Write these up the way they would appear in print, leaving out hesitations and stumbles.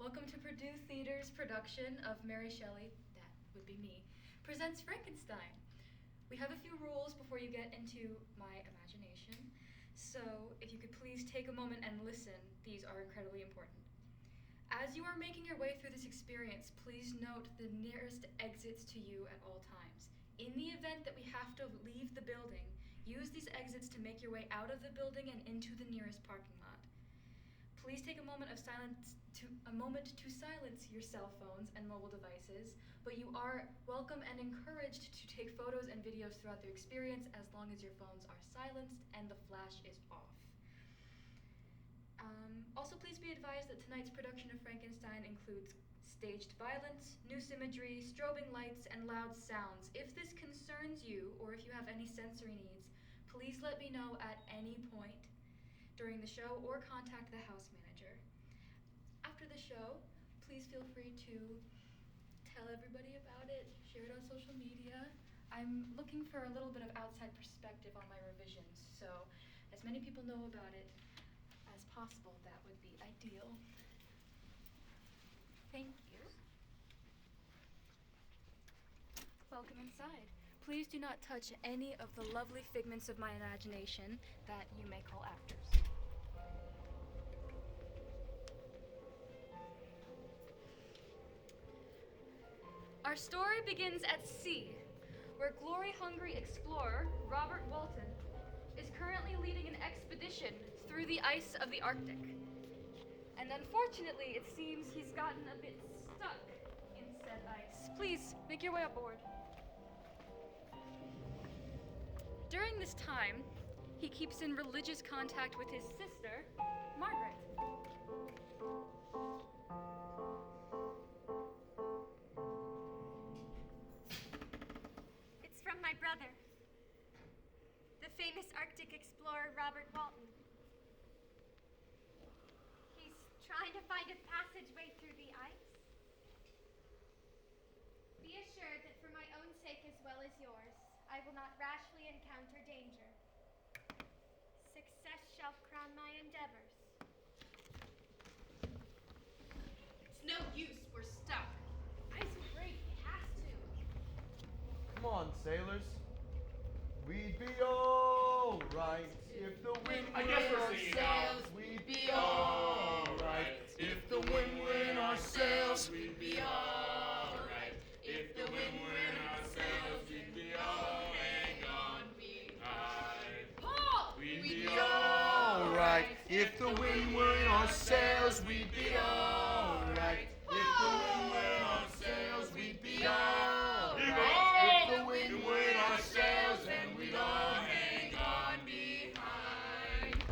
Welcome to Purdue Theater's production of Mary Shelley, that would be me, presents Frankenstein. We have a few rules before you get into my imagination, so if you could please take a moment and listen, these are incredibly important. As you are making your way through this experience, please note the nearest exits to you at all times. In the event that we have to leave the building, use these exits to make your way out of the building and into the nearest parking lot. Please take a moment to silence your cell phones and mobile devices, but you are welcome and encouraged to take photos and videos throughout the experience as long as your phones are silenced and the flash is off. Also, please be advised that tonight's production of Frankenstein includes staged violence, noose imagery, strobing lights, and loud sounds. If this concerns you, or if you have any sensory needs, please let me know at any point during the show or contact the house manager. After the show, please feel free to tell everybody about it, share it on social media. I'm looking for a little bit of outside perspective on my revisions, so as many people know about it as possible, that would be ideal. Thank you. Welcome inside. Please do not touch any of the lovely figments of my imagination that you may call actors. Our story begins at sea, where glory-hungry explorer Robert Walton is currently leading an expedition through the ice of the Arctic. And unfortunately, it seems he's gotten a bit stuck in said ice. Please, make your way aboard. During this time, he keeps in religious contact with his sister, Margaret. It's from my brother, the famous Arctic explorer Robert Walton. He's trying to find a passageway through the ice. Be assured that for my own sake as well as yours, I will not rashly encounter danger. Success shall crown my endeavors. It's no use, we're stuck. Ice will break, it has to. Come on, sailors. We'd be all right if the wind were I guess in we're our singing sails. now. We'd be all right if the wind were in our sails. We'd be alright. If the wind were in our sails, we'd be all hang on behind. Paul! We'd We'd be be all right if the wind were in our sails. We'd be all right if the wind were in our sails. We'd be all right if the wind were in our sails, and we'd all hang on behind.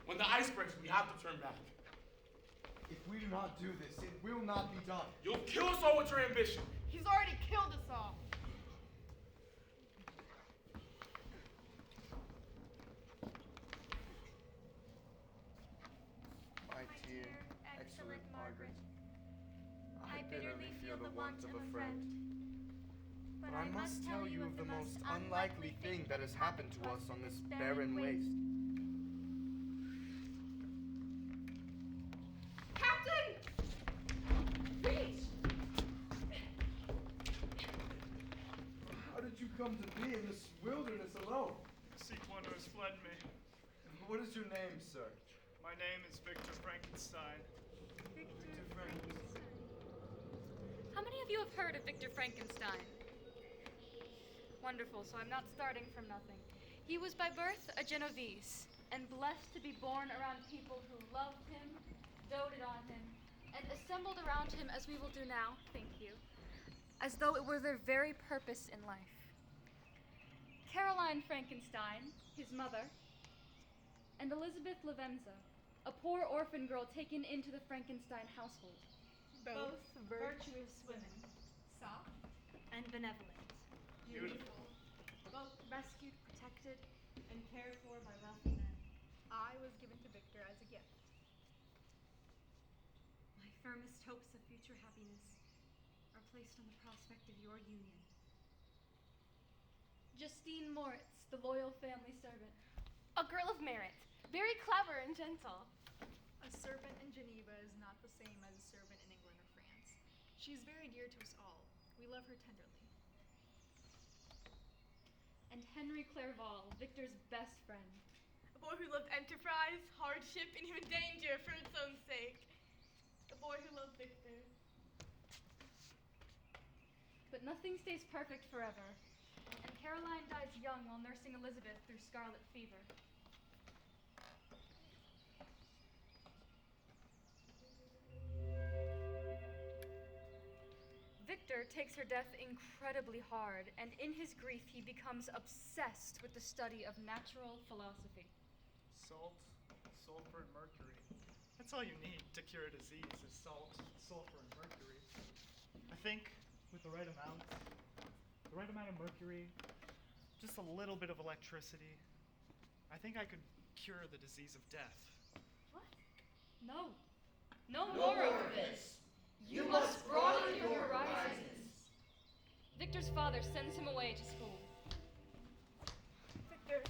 When the ice breaks, we have to turn back. If we do not do this, it will not be done. You'll kill us all with your ambition. He's already killed us all. My dear, excellent Margaret, I bitterly feel the want of a friend. But I must tell you of the most unlikely thing that has happened to us on this barren waste. Captain! Reach! How did you come to be in this wilderness alone? Sequano has fled me. What is your name, sir? My name is Victor Frankenstein. Victor Frankenstein. How many of you have heard of Victor Frankenstein? Wonderful, so I'm not starting from nothing. He was by birth a Genovese, and blessed to be born around people who loved him, doted on him, and assembled around him as we will do now, thank you, as though it were their very purpose in life. Caroline Frankenstein, his mother, and Elizabeth Lavenza, a poor orphan girl taken into the Frankenstein household. Both virtuous women, soft And benevolent. Beautiful. Both rescued, protected, and cared for by wealthy men. I was given to Victor as a gift. My firmest hopes of future happiness are placed on the prospect of your union. Justine Moritz, the loyal family servant. A girl of merit, very clever and gentle. A serpent in Geneva is not the same as a serpent in England or France. She is very dear to us all. We love her tenderly. And Henry Clerval, Victor's best friend. A boy who loved enterprise, hardship, and even danger for its own sake. A boy who loved Victor. But nothing stays perfect forever, and Caroline dies young while nursing Elizabeth through scarlet fever. Victor takes her death incredibly hard, and in his grief he becomes obsessed with the study of natural philosophy. Salt, sulfur, and mercury. That's all you need to cure a disease is salt, sulfur, and mercury. I think with the right amount of mercury, just a little bit of electricity, I think I could cure the disease of death. What? No. No more of this. You must broaden your horizons. Victor's father sends him away to school. Victor.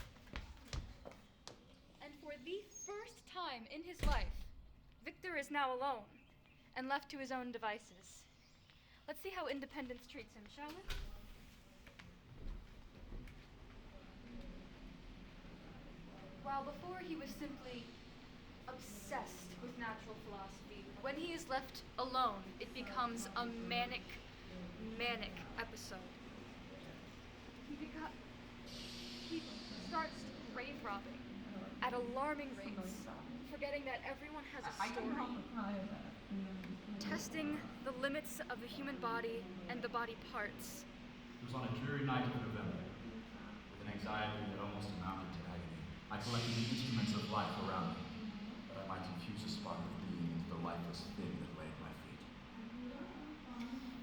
And for the first time in his life, Victor is now alone and left to his own devices. Let's see how independence treats him, shall we? While before he was simply obsessed with natural philosophy, when he is left alone, it becomes a manic episode. He starts grave robbing at alarming rates, forgetting that everyone has a story, testing the limits of the human body and the body parts. It was on a dreary night of November, with an anxiety that almost amounted to agony. I collected the instruments of life around me, that I might infuse a spark of being into the lifeless thing that lay at my feet.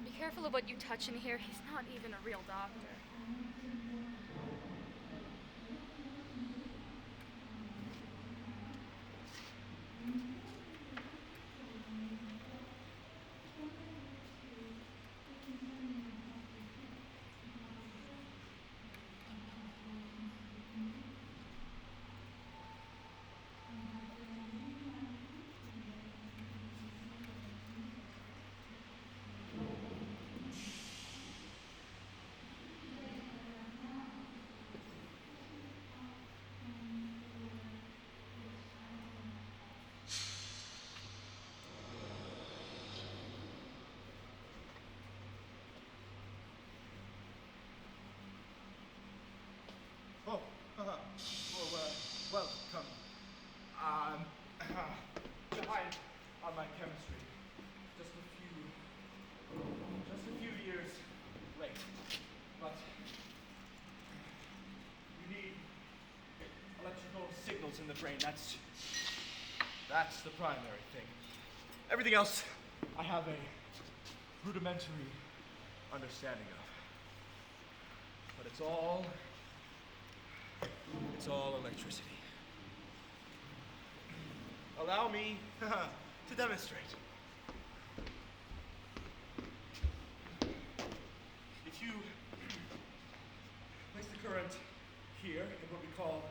Be careful of what you touch in here. He's not even a real doctor. Welcome. Behind on my chemistry. Just a few years late. But you need electrical signals in the brain. That's the primary thing. Everything else I have a rudimentary understanding of. But it's all electricity. Allow me to demonstrate. If you place the current here in what we call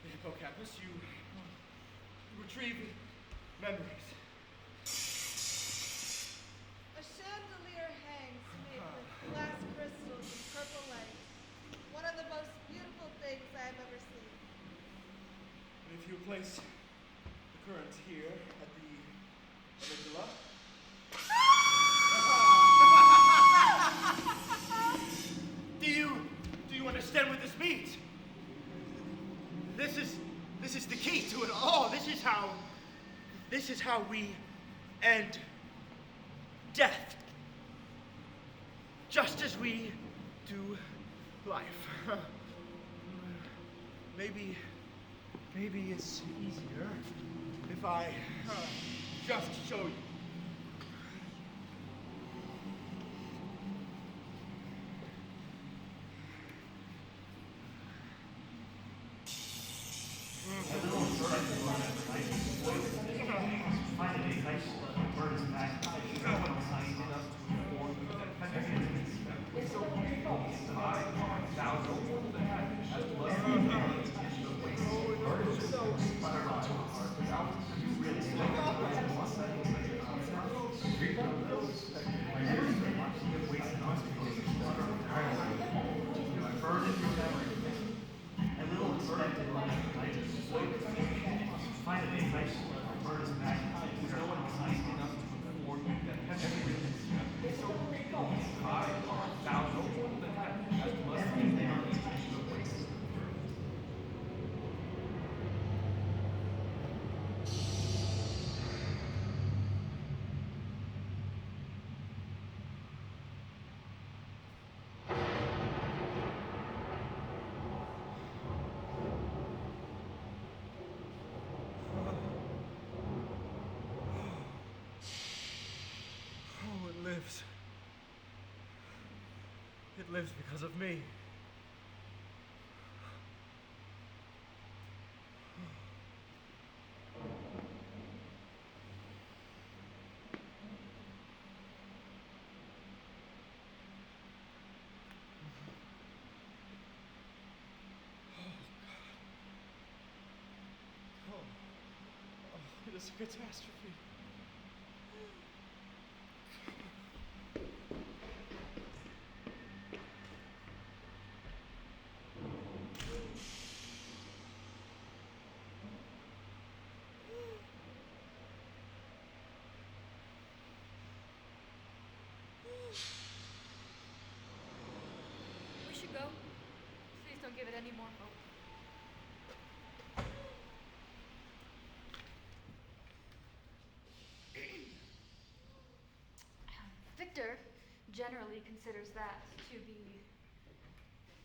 the hippocampus, you retrieve memories. A chandelier hangs made with glass crystals and purple light. One of the most beautiful things I have ever seen. And if you place the current here at the amygdala, do you understand what this means? This is the key to it all. This is how we end death. Just as we do life. Maybe it's easier if I just show you. lives because of me. It is a catastrophe. We should go. Please don't give it any more hope. Victor generally considers that to be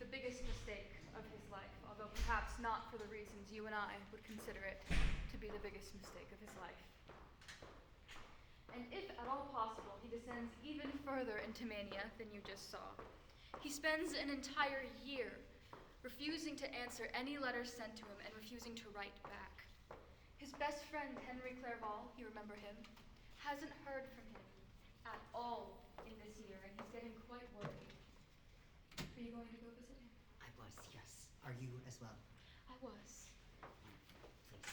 the biggest mistake of his life, although perhaps not for the reasons you and I would consider it to be the biggest mistake of his life. And if at all possible, he descends even further into mania than you just saw. He spends an entire year refusing to answer any letters sent to him and refusing to write back. His best friend, Henry Clerval, you remember him, hasn't heard from him at all in this year, and he's getting quite worried. Are you going to go visit him? I was, yes. Are you as well? I was. Please.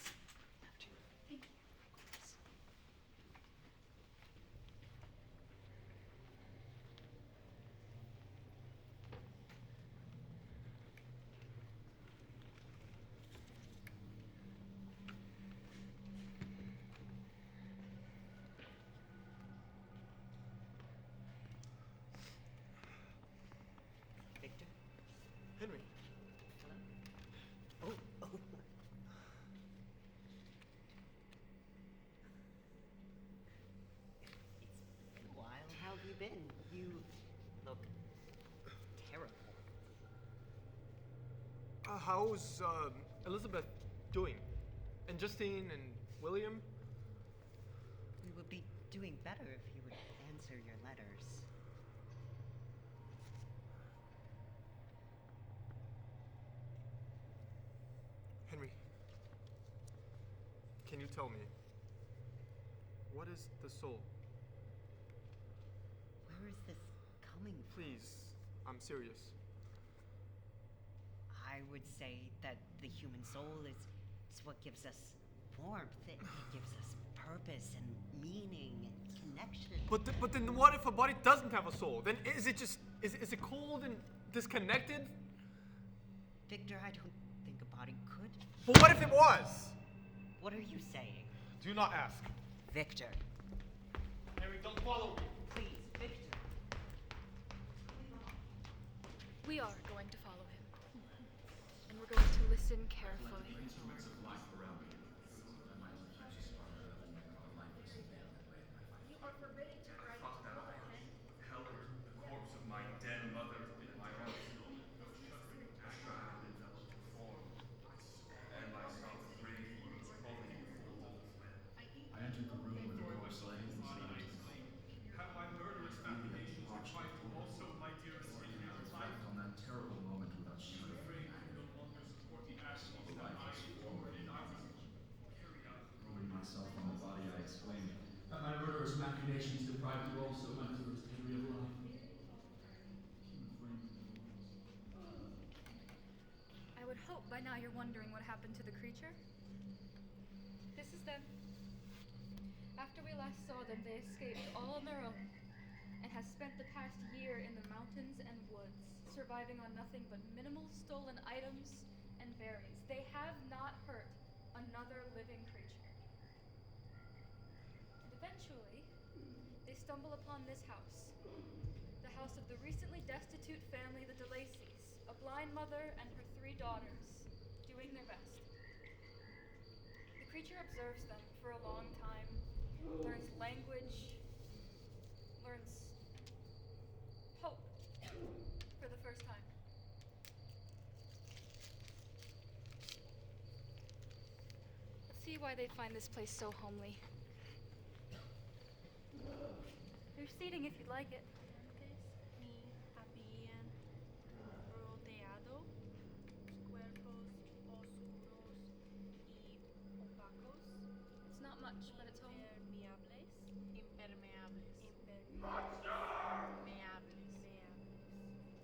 After. Thank you. Victor? Henry. Hello? Oh. It's been a while. How have you been? You look terrible. How's Elizabeth doing? And Justine and William? You would be doing better if you would answer your letters. Henry, can you tell me, what is the soul? Where is this coming from? Please, I'm serious. I would say that the human soul is what gives us warmth. It gives us purpose and meaning and connection. But then what if a body doesn't have a soul? Then is it just, is it cold and disconnected? Victor, I don't think a body could. But what if it was? What are you saying? Do not ask. Victor. Henry, don't follow me. Please, Victor. We are going to follow him. And we're going to listen carefully. Instruments of life around me. That might infuse a spark of the lifeless thing that lay at my feet. You are forbidden to write Thought that I held the corpse of my dead mother in my arms. A shroud enveloped her form, and I saw the grave clothing folded with web. I entered the room where the corpse lay and proceeded to clean. Have my murderous machinations required also, my dearest, Before I in could your reflect life? on that terrible moment without You shuddering. afraid you could no longer support the actions The that I lifeless form endured, and I of was carried out. throwing myself from the body, I exclaimed, "Have my murderous machinations deprived you also, my dearest Henry, of life?" Human frame as it was. I would hope by now you're wondering what happened to the creature. This is them. After we last saw them, they escaped all on their own and has spent the past year in the mountains and woods, surviving on nothing but minimal stolen items and berries. They have not hurt another living creature. And eventually, they stumble upon this house, the house of the recently destitute family, the DeLacy's, a blind mother and her 3 daughters, doing their best. The creature observes them for a long time, learns language, learns hope for the first time. Let's see why they find this place so homely. There's seating if you'd like it. Me, happy, and much, but it's home. Impermeables.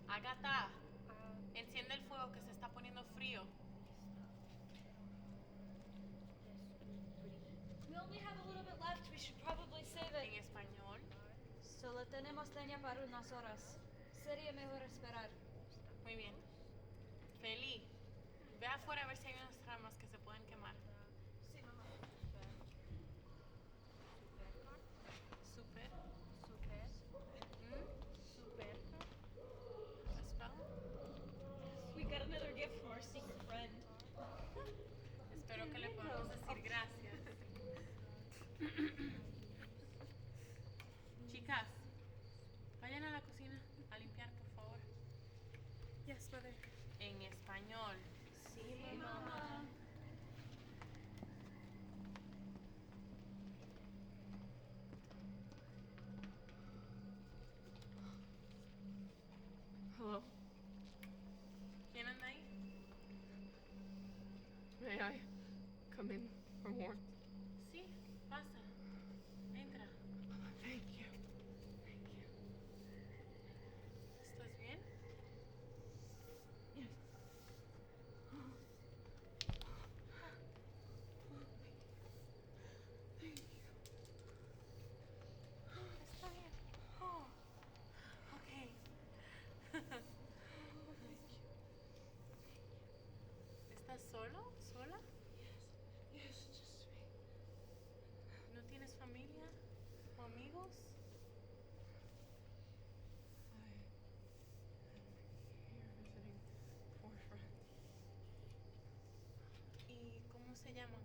Agatha, enciende el fuego que se está poniendo frío. We only have a little bit left. We should probably save it. En español. Solo tenemos leña para unas horas. Sería mejor esperar. Muy bien. Feli, ve afuera a ver si hay unas ramas que se pueden quemar. Sí, mamá. Super. Super. Super. Spell. We got another gift from our secret friend. Espero que le podamos decir gracias. Chicas, vayan a la cocina a limpiar, por favor. Yes, mother. En español. Sí, mamá. Hello. ¿Quién anda ahí? May I come in for warmth? Sí, pasa. Entra. Thank you. Thank you. ¿Estás bien? Yes. Thank you. Está bien. Oh, ok. ¿Estás solo? ¿Sola? Yes, just me. ¿No tienes familia o amigos? I am here visiting four friends. ¿Y cómo se llaman?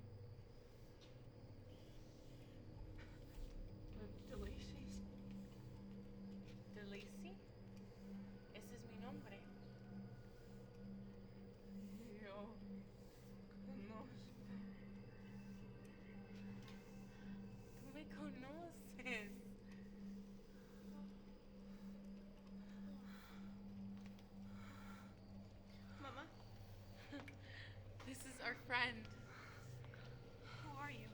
The Lacey's. ¿Delacy? Ese es mi nombre. Yo no sé. Tú me conoces. Mama, This is our friend. who are you?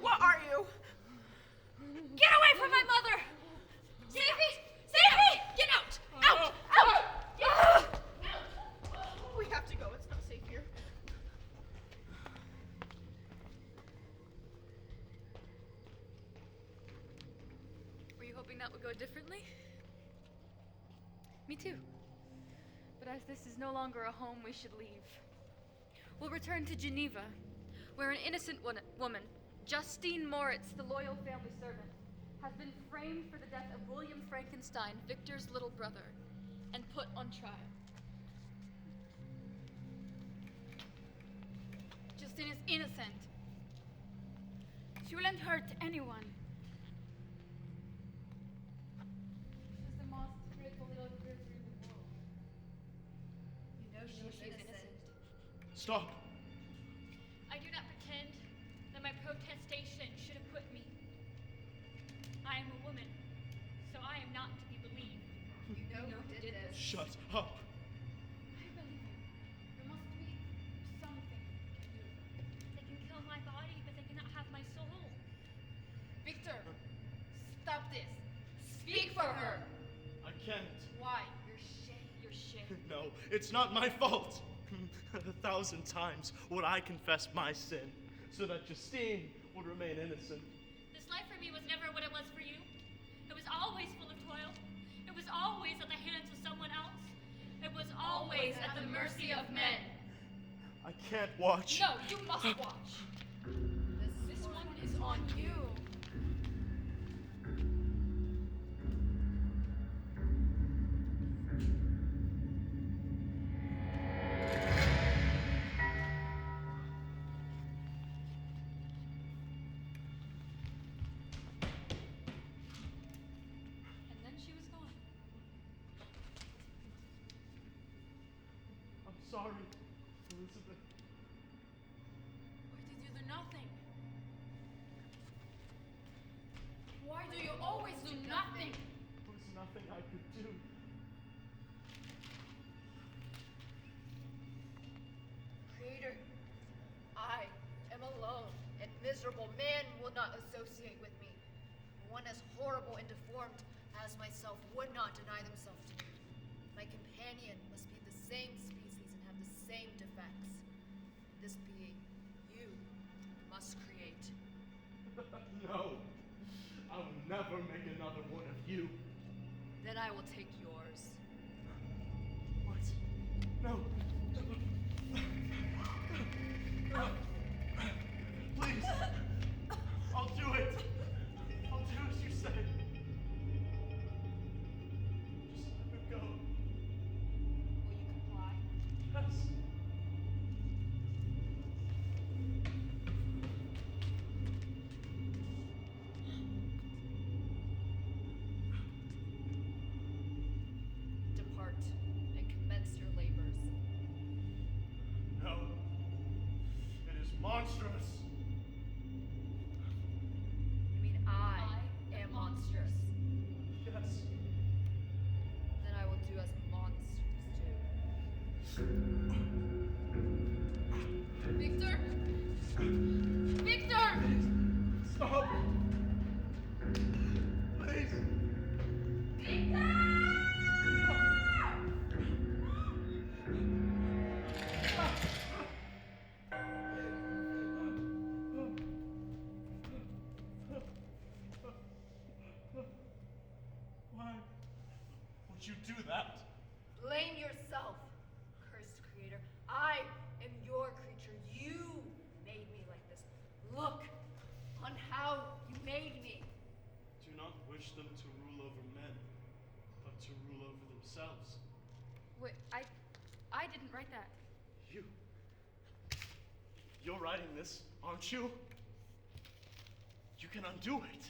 What are you? Get away from my mother! Save me! Save me! Get out! Out! Out! We have to go. It's not safe here. Were you hoping that would go differently? Me too. But as this is no longer a home, we should leave. We'll return to Geneva, where an innocent woman, Justine Moritz, the loyal family servant, has been framed for the death of William Frankenstein, Victor's little brother, and put on trial. Justine is innocent. She wouldn't hurt anyone. She's the most beautiful little creature in the world. You know she's innocent. Stop. I do not pretend that my protestation should acquit me. I am a woman, so I am not to be believed. You know who did this. Shut up. I believe you. There must be something you can do. They can kill my body, but they cannot have my soul. Victor, stop this. Speak for her. I can't. Why? You're ashamed. You're ashamed. No, it's not my fault. 1,000 times would I confess my sin so that Justine would remain innocent. This life for me was never what it was for you. It was always full of toil. It was always at the hands of someone else. It was always at the mercy of men. I can't watch. No, you must watch. This one is on you. And then she was gone. I'm sorry, Elizabeth. Why did you do nothing? Why do you always do nothing? There was nothing I could do. miserable man will not associate with me. One as horrible and deformed as myself would not deny themselves to me. My companion must be the same species and have the same defects. This being, you, must create. No, I will never make another one of you. Then I will take yours. What? No. Please. I'll do it. I'll do as you say. Just let her go. Will you comply? Yes. Depart and commence your labors. No. It is monstrous. You mean I am monstrous? Yes. Then I will do as monsters do. Victor? Victor! Stop. Please. Why would you do that? Blame yourself, cursed creator. I am your creature. You made me like this. Look on how you made me. Do not wish them to rule over men, but to rule over themselves. Wait, I didn't write that. You. You're writing this, aren't you? You can undo it.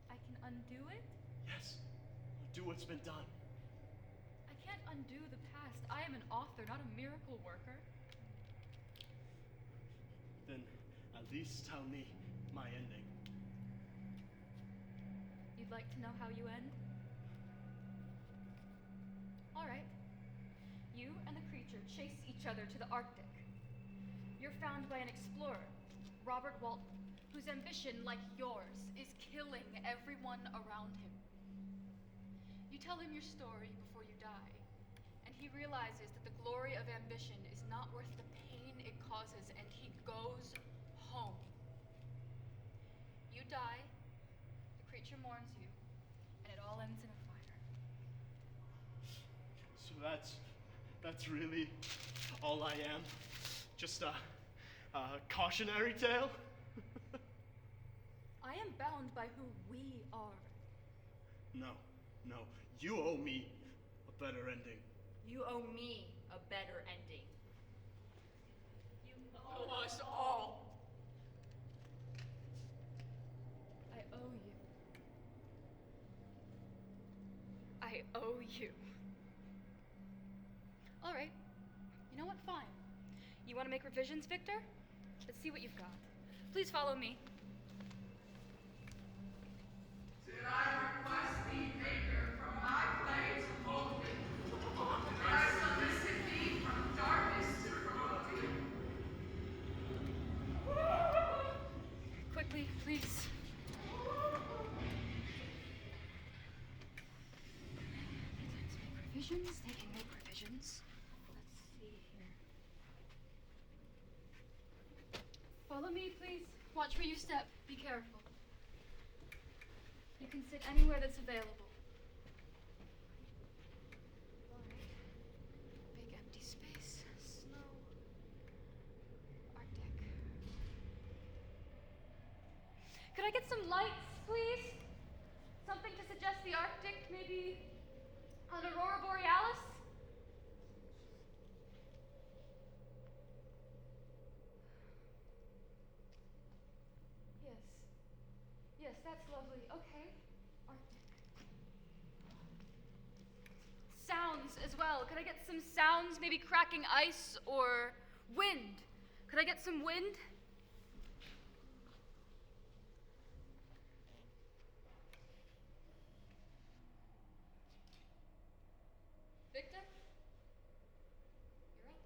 I can undo it? Yes. Undo what's been done. I can't undo the past. I am an author, not a miracle worker. Then at least tell me my ending. You'd like to know how you end? All right. You and the creature chase each other to the Arctic. You're found by an explorer, Robert Walton, whose ambition, like yours, is killing everyone around him. You tell him your story before you die, and he realizes that the glory of ambition is not worth the pain it causes, and he goes home. You die, the creature mourns you, and it all ends in a fire. So that's really all I am? Just a cautionary tale? I am bound by who we are. No. You owe me a better ending. You owe me a better ending. You owe us all. I owe you. I owe you. All right. You know what? Fine. You want to make revisions, Victor? Let's see what you've got. Please follow me. Did I request thee, Maker, from my clay to mold thee? Did I solicit thee from darkness to promote thee? Quickly, please. Revisions? They can make revisions. Let's see here. Follow me, please. Watch where you step. Be careful. You can sit anywhere that's available. Alright. Big empty space. Snow. Arctic. Could I get some lights, please? Something to suggest the Arctic, maybe an aurora borealis? Yes, that's lovely. Okay. Arctic. Sounds as well. Could I get some sounds? Maybe cracking ice or wind. Could I get some wind? Victor? You're up.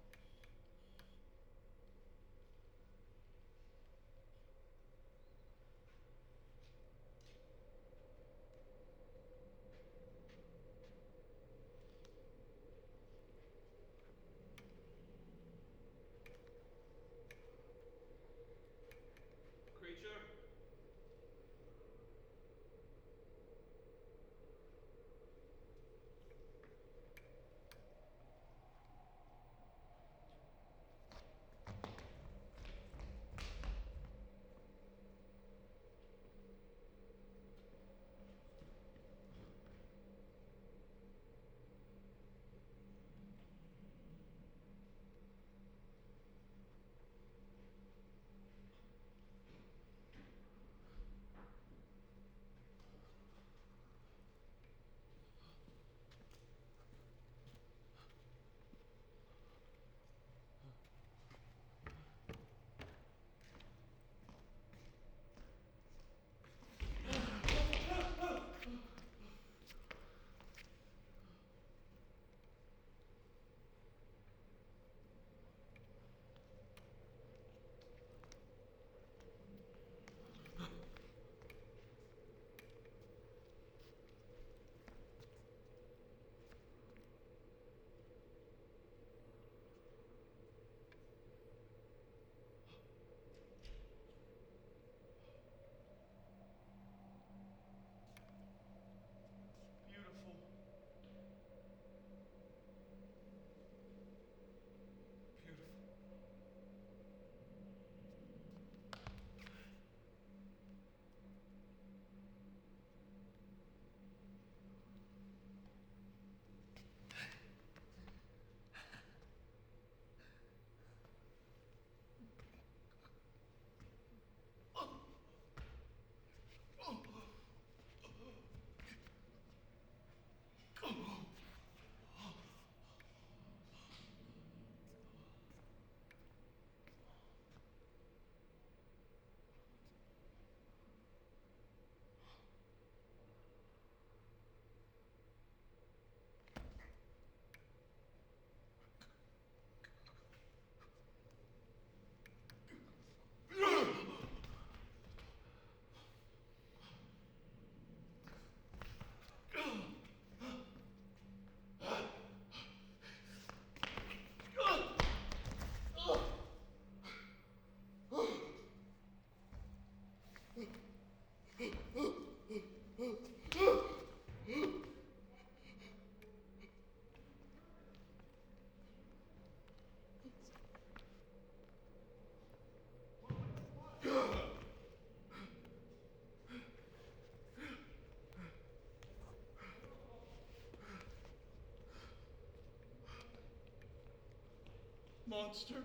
monster.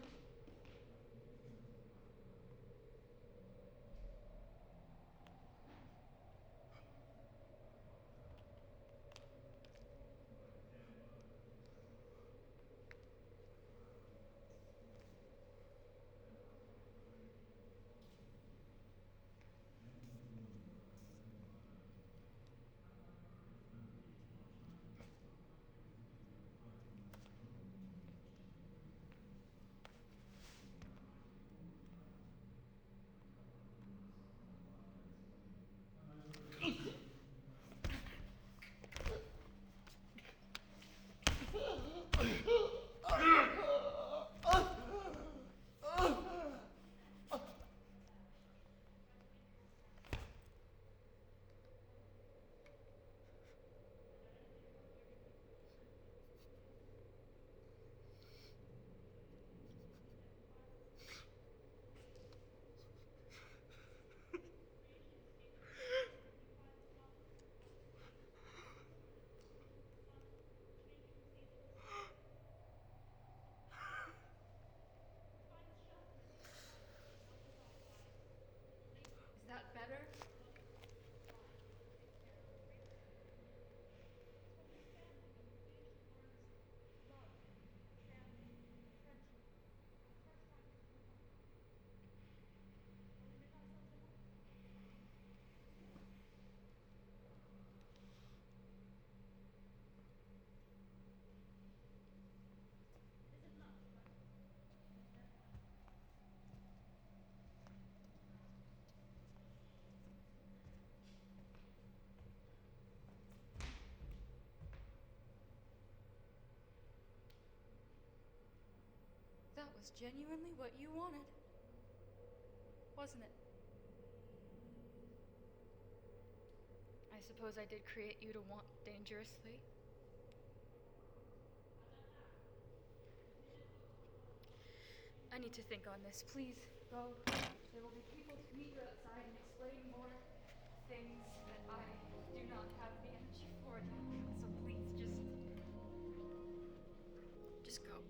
Is that better? That was genuinely what you wanted, wasn't it? I suppose I did create you to want dangerously. I need to think on this. Please, go. There will be people to meet you outside and explain more things that I do not have the energy for, so please, just go.